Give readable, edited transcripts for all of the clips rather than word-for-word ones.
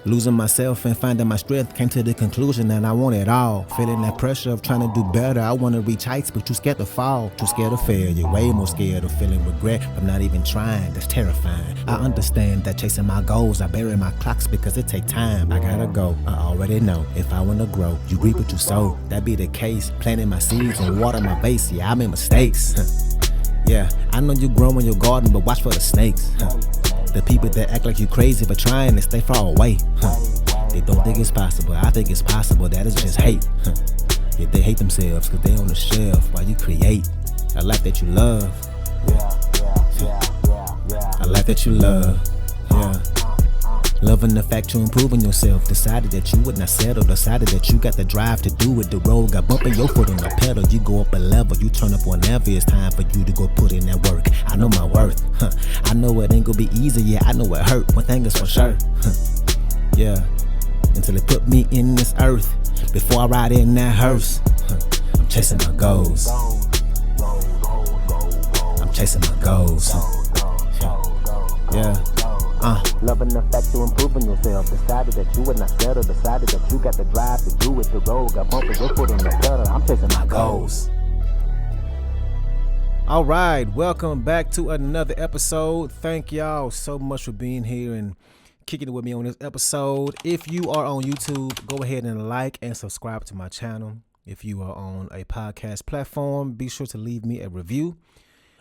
Losing myself and finding my strength, came to the conclusion that I want it all. Feeling that pressure of trying to do better. I want to reach heights, but too scared to fall. Too scared of failure. Way more scared of feeling regret from not even trying. That's terrifying. I understand that chasing my goals, I bury my clocks because it take time. I gotta go. I already know. If I want to grow, you reap what you sow. That be the case. Planting my seeds and water my base. Yeah, I made mistakes. Yeah, I know you grow in your garden, but watch for the snakes. The people that act like you crazy for trying to stay far away. They don't think it's possible. I think it's possible. That is just hate. If they hate themselves because they on the shelf while you create a life that you love. A life that you love. Yeah. Loving the fact you're improving yourself. Decided that you would not settle. Decided that you got the drive to do it. The road got bumping your foot on the pedal. You go up a level. You turn up whenever it's time for you to go put in that work. I know my worth. I know it ain't gonna be easy. Yeah, I know it hurt. One thing is for sure. Yeah. Until they put me in this earth. Before I ride in that hearse. I'm chasing my goals. I'm chasing my goals. Yeah. Loving the fact you're improving yourself. Decided that you would not settle. Decided that you got the drive to do it. The road got bumping your foot on the pedal. I'm chasing my goals. All right, welcome back to another episode. Thank y'all so much for being here and kicking it with me on this episode. If you are on YouTube, go ahead and like and subscribe to my channel. If you are on a podcast platform, be sure to leave me a review.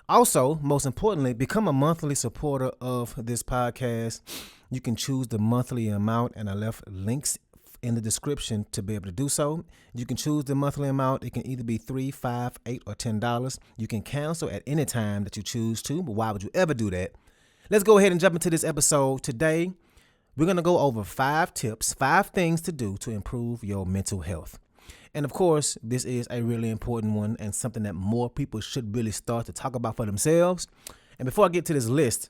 Also, most importantly, become a monthly supporter of this podcast. You can choose the monthly amount, and I left links in the description to be able to do so. You can choose the monthly amount. It can either be $3, $5, $8, or $10. You can cancel at any time that you choose to, but why would you ever do that? Let's go ahead and jump into this episode. Today, we're going to go over 5 tips, 5 things to do to improve your mental health. And of course, this is a really important one and something that more people should really start to talk about for themselves. And before I get to this list,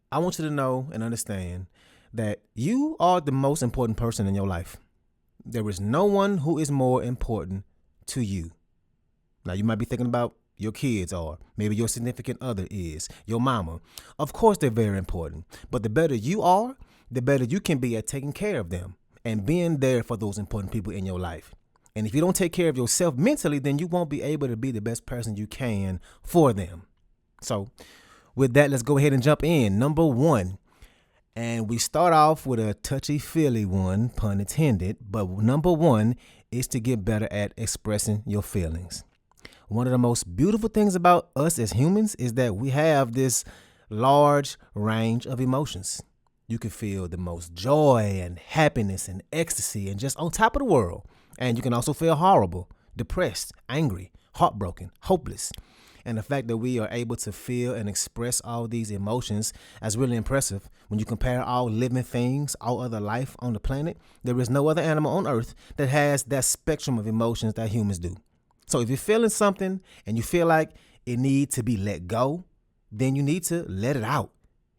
I want you to know and understand that you are the most important person in your life. There is no one who is more important to you. Now, you might be thinking about your kids, or maybe your significant other is, your mama. Of course, they're very important. But the better you are, the better you can be at taking care of them and being there for those important people in your life. And if you don't take care of yourself mentally, then you won't be able to be the best person you can for them. So with that, let's go ahead and jump in. Number 1, and we start off with a touchy-feely one, pun intended, but number 1 is to get better at expressing your feelings. One of the most beautiful things about us as humans is that we have this large range of emotions. You can feel the most joy and happiness and ecstasy and just on top of the world. And you can also feel horrible, depressed, angry, heartbroken, hopeless. And the fact that we are able to feel and express all these emotions is really impressive. When you compare all living things, all other life on the planet, there is no other animal on earth that has that spectrum of emotions that humans do. So if you're feeling something and you feel like it needs to be let go, then you need to let it out.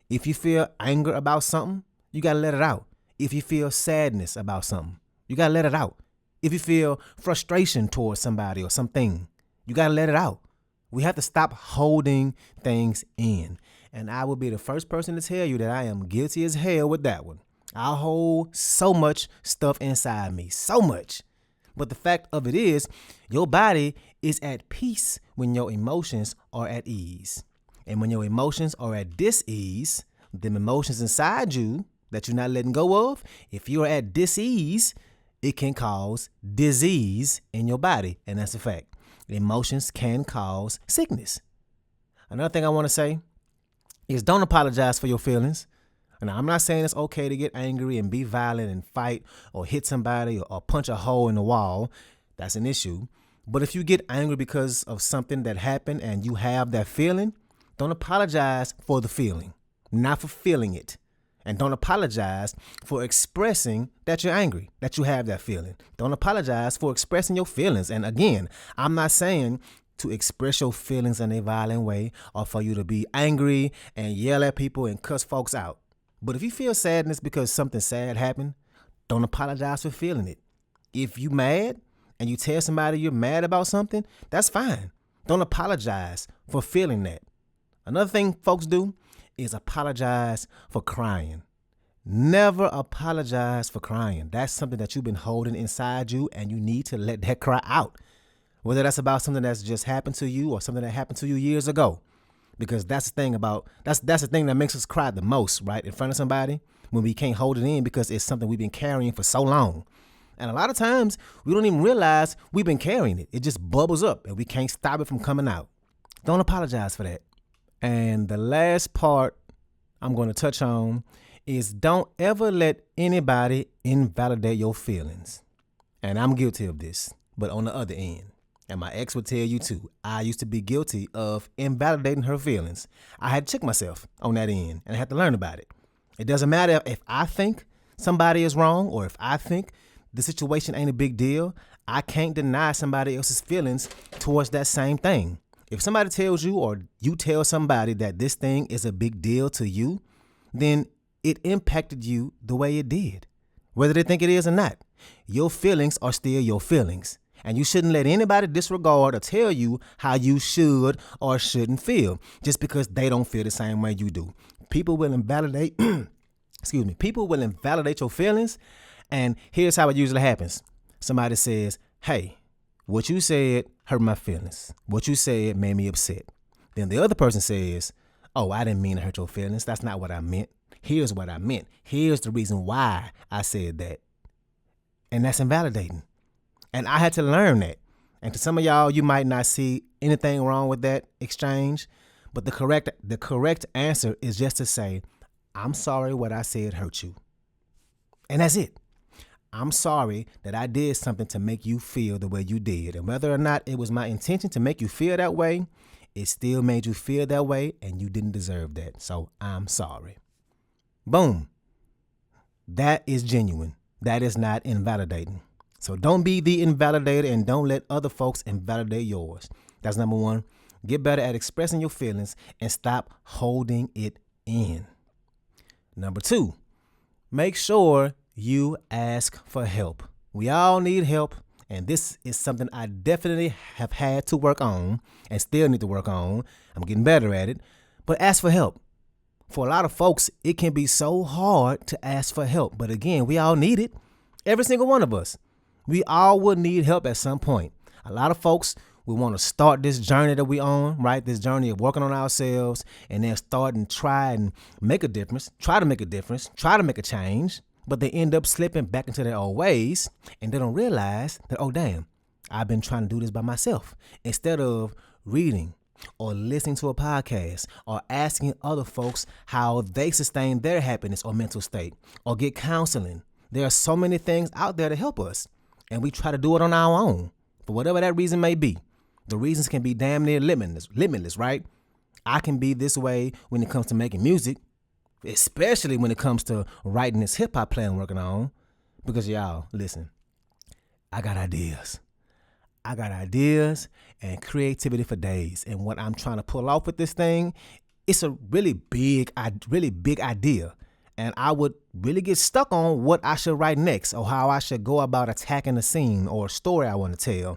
If you feel anger about something, you got to let it out. If you feel sadness about something, you got to let it out. If you feel frustration towards somebody or something, you got to let it out. We have to stop holding things in. And I will be the first person to tell you that I am guilty as hell with that one. I hold so much stuff inside me, so much. But the fact of it is, your body is at peace when your emotions are at ease. And when your emotions are at dis-ease, them emotions inside you that you're not letting go of, if you're at dis-ease, it can cause disease in your body. And that's a fact. Emotions can cause sickness. Another thing I want to say is don't apologize for your feelings. And I'm not saying it's okay to get angry and be violent and fight or hit somebody or punch a hole in the wall. That's an issue. But if you get angry because of something that happened and you have that feeling, don't apologize for the feeling, not for feeling it. And don't apologize for expressing that you're angry, that you have that feeling. Don't apologize for expressing your feelings. And again, I'm not saying to express your feelings in a violent way or for you to be angry and yell at people and cuss folks out. But if you feel sadness because something sad happened, don't apologize for feeling it. If you mad and you tell somebody you're mad about something, that's fine. Don't apologize for feeling that. Another thing folks do is apologize for crying. Never apologize for crying. That's something that you've been holding inside you, and you need to let that cry out. Whether that's about something that's just happened to you or something that happened to you years ago. Because that's the thing that makes us cry the most, right? In front of somebody, when we can't hold it in because it's something we've been carrying for so long. And a lot of times we don't even realize we've been carrying it. It just bubbles up and we can't stop it from coming out. Don't apologize for that. And the last part I'm going to touch on is don't ever let anybody invalidate your feelings. And I'm guilty of this, but on the other end. And my ex would tell you too. I used to be guilty of invalidating her feelings. I had to check myself on that end, and I had to learn about it. It doesn't matter if I think somebody is wrong or if I think the situation ain't a big deal. I can't deny somebody else's feelings towards that same thing. If somebody tells you or you tell somebody that this thing is a big deal to you, then it impacted you the way it did, whether they think it is or not. Your feelings are still your feelings. And you shouldn't let anybody disregard or tell you how you should or shouldn't feel just because they don't feel the same way you do. People will invalidate, people will invalidate your feelings. And here's how it usually happens. Somebody says, hey, what you said hurt my feelings. What you said made me upset. Then the other person says, oh, I didn't mean to hurt your feelings. That's not what I meant. Here's what I meant. Here's the reason why I said that. And that's invalidating. And I had to learn that. And to some of y'all, you might not see anything wrong with that exchange. But the correct answer is just to say, I'm sorry what I said hurt you. And that's it. I'm sorry that I did something to make you feel the way you did. And whether or not it was my intention to make you feel that way, it still made you feel that way and you didn't deserve that. So I'm sorry. Boom. That is genuine. That is not invalidating. So don't be the invalidator and don't let other folks invalidate yours. That's number one. Get better at expressing your feelings and stop holding it in. Number two, make sure you ask for help. We all need help, and this is something I definitely have had to work on and still need to work on. I'm getting better at it, but ask for help. For a lot of folks, it can be so hard to ask for help, but again, we all need it. Every single one of us. We all will need help at some point. A lot of folks, we want to start this journey that we on, right? This journey of working on ourselves and then start and try to make a difference, try to make a change, but they end up slipping back into their old ways and they don't realize that, oh, damn, I've been trying to do this by myself instead of reading or listening to a podcast or asking other folks how they sustain their happiness or mental state or get counseling. There are so many things out there to help us. And we try to do it on our own, for whatever that reason may be. The reasons can be damn near limitless, right? I can be this way when it comes to making music, especially when it comes to writing this hip-hop play I'm working on. Because y'all, listen, I got ideas and creativity for days. And what I'm trying to pull off with this thing, it's a really big idea. And I would really get stuck on what I should write next or how I should go about attacking a scene or a story I want to tell.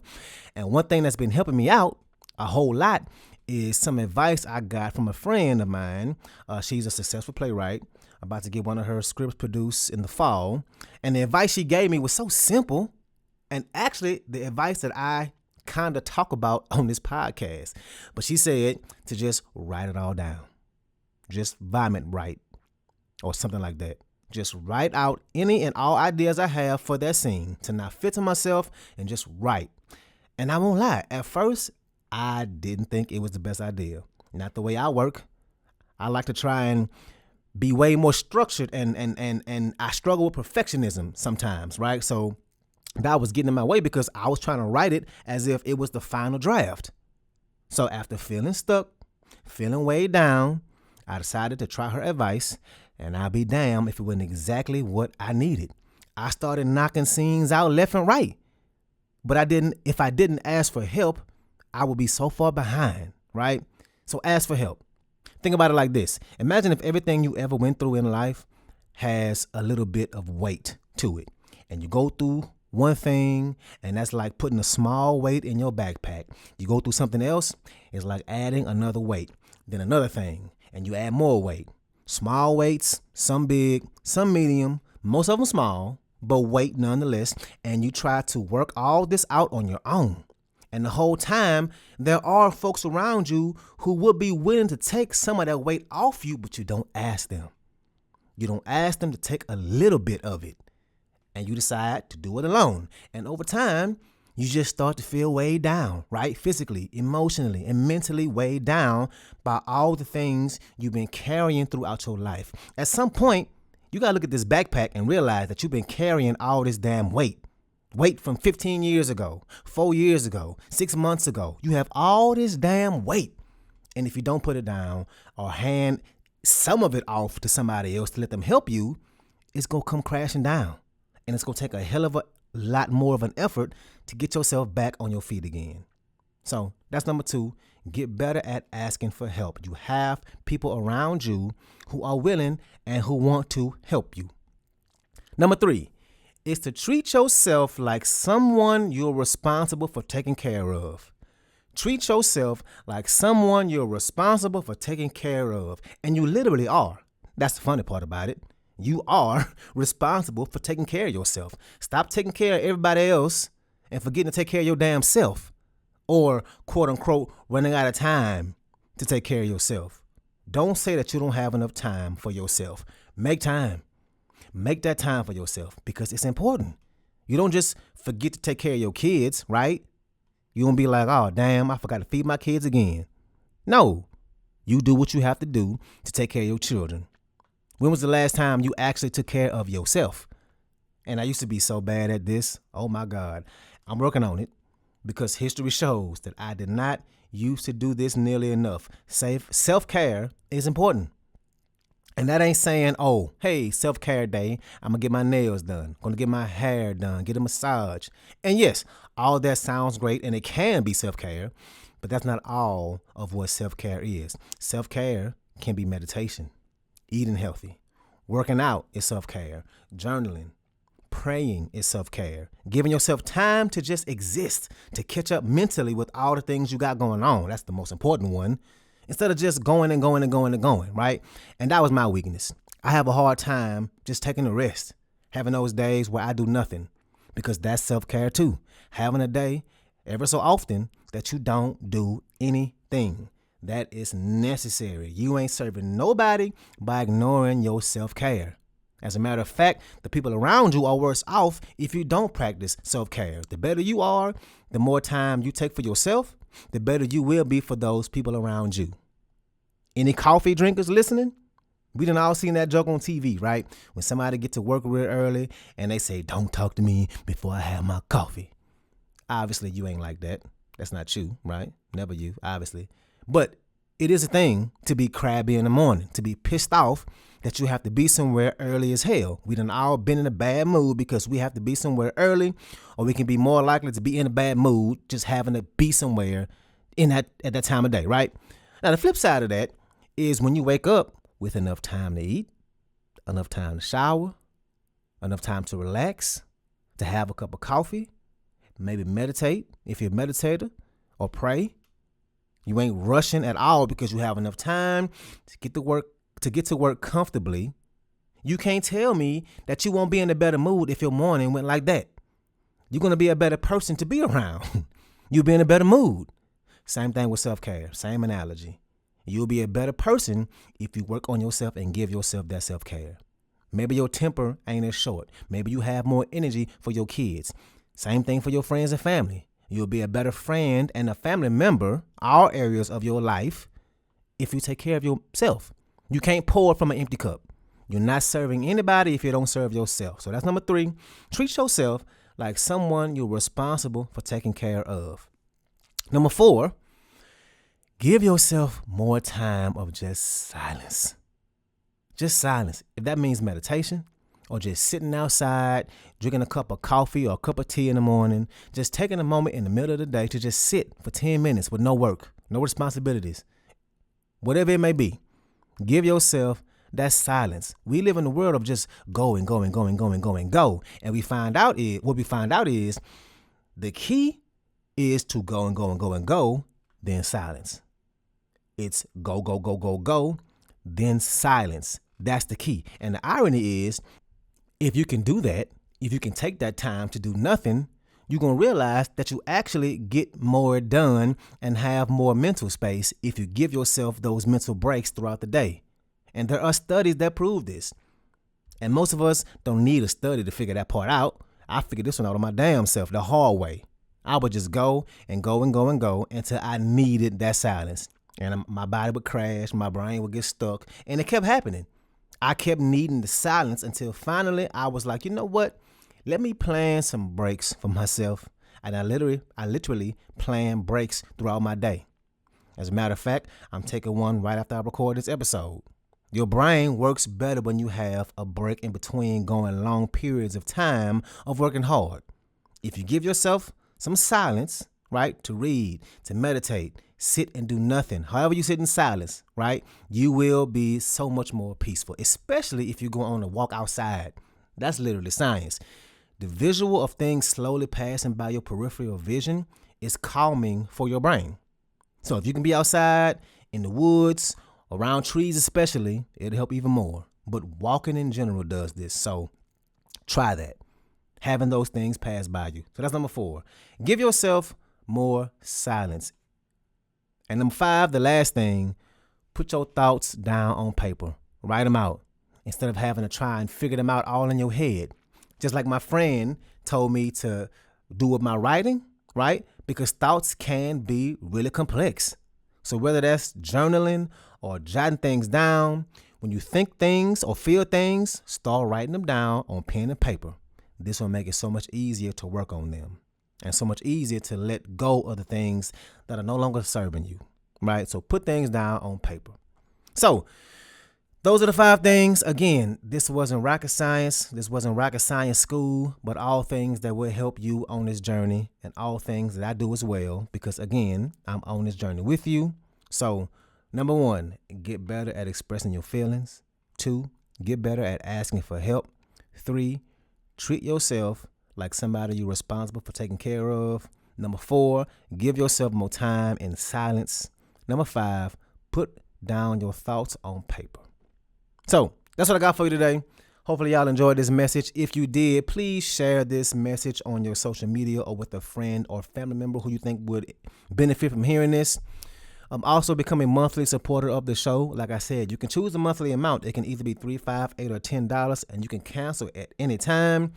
And one thing that's been helping me out a whole lot is some advice I got from a friend of mine. She's a successful playwright, about to get one of her scripts produced in the fall. And the advice she gave me was so simple. And actually, the advice that I kind of talk about on this podcast. But she said to just write it all down. Just vomit write. Or something like that. Just write out any and all ideas I have for that scene to not fit to myself and just write. And I won't lie, at first, I didn't think it was the best idea. Not the way I work. I like to try and be way more structured and I struggle with perfectionism sometimes, right? So that was getting in my way because I was trying to write it as if it was the final draft. So after feeling stuck, feeling weighed down, I decided to try her advice. And I'll be damned if it wasn't exactly what I needed. I started knocking scenes out left and right. But if I didn't ask for help, I would be so far behind, right? So ask for help. Think about it like this. Imagine if everything you ever went through in life has a little bit of weight to it. And you go through one thing, and that's like putting a small weight in your backpack. You go through something else, it's like adding another weight. Then another thing, and you add more weight. Small weights, some big, some medium, most of them small, but weight nonetheless. And you try to work all this out on your own. And the whole time, there are folks around you who would be willing to take some of that weight off you, but you don't ask them. You don't ask them to take a little bit of it. And you decide to do it alone. And over time, you just start to feel weighed down, right? Physically, emotionally, and mentally weighed down by all the things you've been carrying throughout your life. At some point, you got to look at this backpack and realize that you've been carrying all this damn weight. Weight from 15 years ago, 4 years ago, 6 months ago. You have all this damn weight. And if you don't put it down or hand some of it off to somebody else to let them help you, it's going to come crashing down. And it's going to take a hell of a lot more of an effort to get yourself back on your feet again. So that's number 2. Get better at asking for help. You have people around you who are willing and who want to help you. Number 3 is to treat yourself like someone you're responsible for taking care of. Treat yourself like someone you're responsible for taking care of. And you literally are. That's the funny part about it. You are responsible for taking care of yourself. Stop taking care of everybody else and forgetting to take care of your damn self. Or, quote unquote, running out of time to take care of yourself. Don't say that you don't have enough time for yourself. Make time. Make that time for yourself because it's important. You don't just forget to take care of your kids, right? You don't be like, oh, damn, I forgot to feed my kids again. No, you do what you have to do to take care of your children. When was the last time you actually took care of yourself? And I used to be so bad at this. Oh, my God. I'm working on it because history shows that I did not used to do this nearly enough. Self-care is important. And that ain't saying, oh, hey, self-care day, I'm going to get my nails done, going to get my hair done, get a massage. And yes, all that sounds great and it can be self-care, but that's not all of what self-care is. Self-care can be meditation, eating healthy, working out is self-care, journaling, praying is self-care, giving yourself time to just exist, to catch up mentally with all the things you got going on. That's the most important one. Instead of just going and going and going and going, right? And that was my weakness. I have a hard time just taking a rest, having those days where I do nothing, because that's self-care too. Having a day ever so often that you don't do anything. That is necessary. You ain't serving nobody by ignoring your self-care. As a matter of fact, the people around you are worse off if you don't practice self-care. The better you are, the more time you take for yourself, the better you will be for those people around you. Any coffee drinkers listening? We done all seen that joke on TV, right? When somebody get to work real early and they say, don't talk to me before I have my coffee. Obviously, you ain't like that. That's not you, right? Never you, obviously. But it is a thing to be crabby in the morning, to be pissed off that you have to be somewhere early as hell. We done all been in a bad mood because we have to be somewhere early, or we can be more likely to be in a bad mood just having to be somewhere at that time of day, right? Now, the flip side of that is when you wake up with enough time to eat, enough time to shower, enough time to relax, to have a cup of coffee, maybe meditate if you're a meditator, or pray. You ain't rushing at all because you have enough time to get to work comfortably. You can't tell me that you won't be in a better mood if your morning went like that. You're going to be a better person to be around. You'll be in a better mood. Same thing with self-care. Same analogy. You'll be a better person if you work on yourself and give yourself that self-care. Maybe your temper ain't as short. Maybe you have more energy for your kids. Same thing for your friends and family. You'll be a better friend and a family member, all areas of your life, if you take care of yourself. You can't pour from an empty cup. You're not serving anybody if you don't serve yourself. So that's number 3. Treat yourself like someone you're responsible for taking care of. Number 4, give yourself more time of just silence. Just silence. If that means meditation or just sitting outside, drinking a cup of coffee or a cup of tea in the morning, just taking a moment in the middle of the day to just sit for 10 minutes with no work, no responsibilities, whatever it may be. Give yourself that silence. We live in a world of just go and go and go and go and go and go. And what we find out is the key is to go and go and go and go, then silence. It's go, go, go, go, go, then silence. That's the key. And the irony is, if you can do that, if you can take that time to do nothing, you're going to realize that you actually get more done and have more mental space if you give yourself those mental breaks throughout the day. And there are studies that prove this. And most of us don't need a study to figure that part out. I figured this one out on my damn self, the hard way. I would just go and go and go and go until I needed that silence. And my body would crash, my brain would get stuck, and it kept happening. I kept needing the silence until finally I was like, you know what? Let me plan some breaks for myself. And I literally plan breaks throughout my day. As a matter of fact, I'm taking one right after I record this episode. Your brain works better when you have a break in between going long periods of time of working hard. If you give yourself some silence, right, to read, to meditate, sit and do nothing, however you sit in silence, right, you will be so much more peaceful, especially if you go on a walk outside. That's literally science. The visual of things slowly passing by your peripheral vision is calming for your brain. So if you can be outside, in the woods, around trees especially, it'll help even more. But walking in general does this. So try that. Having those things pass by you. So that's number 4. Give yourself more silence. And number 5, the last thing, put your thoughts down on paper. Write them out instead of having to try and figure them out all in your head. Just like my friend told me to do with my writing, right? Because thoughts can be really complex. So whether that's journaling or jotting things down, when you think things or feel things, start writing them down on pen and paper. This will make it so much easier to work on them and so much easier to let go of the things that are no longer serving you, right? So put things down on paper. So those are the 5 things. Again, this wasn't rocket science. This wasn't rocket science school, but all things that will help you on this journey and all things that I do as well, because again, I'm on this journey with you. So number 1, get better at expressing your feelings. 2, get better at asking for help. 3, treat yourself like somebody you're responsible for taking care of. Number 4, give yourself more time in silence. Number 5, put down your thoughts on paper. So that's what I got for you today. Hopefully y'all enjoyed this message. If you did, please share this message on your social media or with a friend or family member who you think would benefit from hearing this. Also become a monthly supporter of the show. Like I said, you can choose a monthly amount. It can either be $3, $5, $8, or $10, and you can cancel at any time.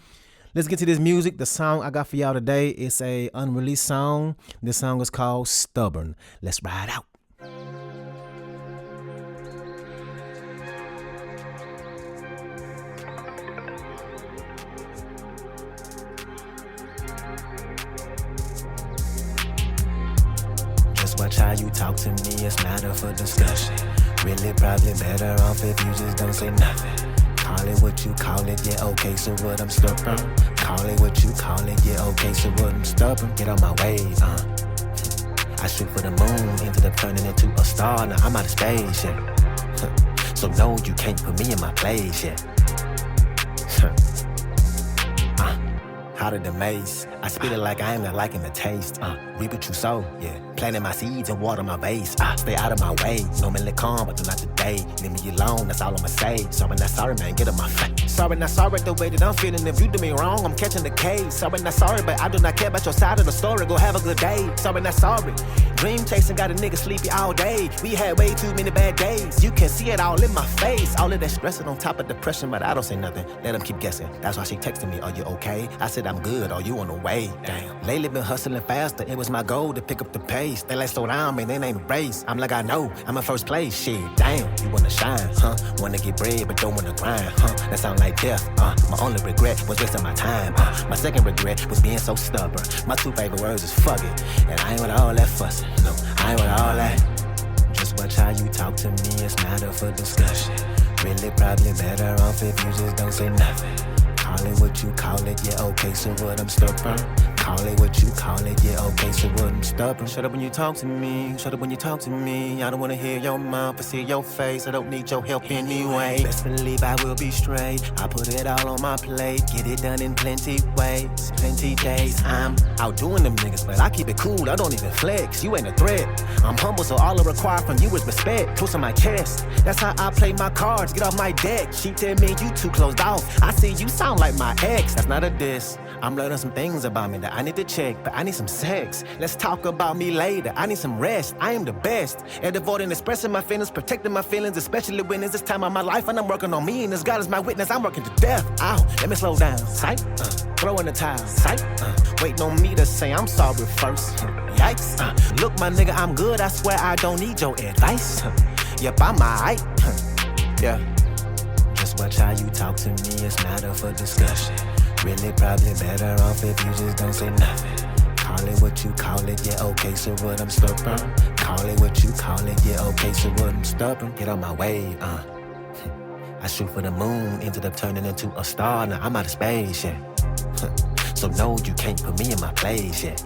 Let's get to this music. The song I got for y'all today is a unreleased song. This song is called Stubborn. Let's ride out. Watch how you talk to me, it's matter for discussion. Really probably better off if you just don't say nothing. Call it what you call it, yeah, okay, so what, I'm stubborn. Call it what you call it, yeah, okay, so what, I'm stubborn. Get on my ways, I shoot for the moon, ended up turning into a star, now I'm out of space, yeah. So no, you can't put me in my place, yeah. Hotter than mace. I spit it like I ain't not liking the taste. Reap what you sow, yeah. Planting my seeds and water my base. Stay out of my way. Normally calm, but not today. Leave me alone, that's all I'ma say. Sorry, not sorry, man, get on my face. Sorry, not sorry, the way that I'm feeling. If you do me wrong, I'm catching the case. Sorry, not sorry, but I do not care about your side of the story. Go have a good day. Sorry, not sorry. Dream chasing got a nigga sleepy all day. We had way too many bad days. You can see it all in my face. All of that stressing on top of depression, but I don't say nothing. Let them keep guessing. That's why she texted me, are you okay? I said I'm good, are you on the way? Damn. Lately been hustling faster. It was my goal to pick up the pace. They like slow down, man, they ain't a race. I'm like, I know, I'm in first place. Shit, damn, you wanna shine, huh? Wanna get bread, but don't wanna grind, huh? That sound like death, My only regret was wasting my time, My second regret was being so stubborn. My 2 favorite words is fuck it. And I ain't with all that fussing, no, I ain't with all that. Just watch how you talk to me, it's matter for discussion. Really probably better off if you just don't say nothing. Call it what you call it, yeah, okay, so what, I'm stubborn. Call it what you call it, yeah, okay, so what, I'm stubborn. Shut up when you talk to me, shut up when you talk to me. I don't wanna hear your mouth or see your face, I don't need your help anyway. Best believe I will be straight, I put it all on my plate. Get it done in plenty ways, plenty days. I'm outdoing them niggas, but I keep it cool, I don't even flex. You ain't a threat, I'm humble, so all I require from you is respect. Close on my chest, that's how I play my cards, get off my deck. She tell me you too closed off, I see you sound like my ex. That's not a diss, I'm learning some things about me that I need to check, but I need some sex. Let's talk about me later, I need some rest. I am the best at avoiding expressing my feelings, protecting my feelings, especially when it's this time of my life and I'm working on me, and as God is my witness, I'm working to death. Ow, let me slow down, sight, throw in the towel, sight, waiting on me to say I'm sorry first, yikes, look my nigga, I'm good, I swear I don't need your advice, yep, I'm alright, yeah, just watch how you talk to me, it's matter for discussion. Really probably better off if you just don't say nothing. Call it what you call it, yeah, okay, so what, I'm stubborn. Call it what you call it, yeah, okay, so what, I'm stubborn. Get on my way, I shoot for the moon, ended up turning into a star, now I'm out of space, yeah. So no, you can't put me in my place, yeah.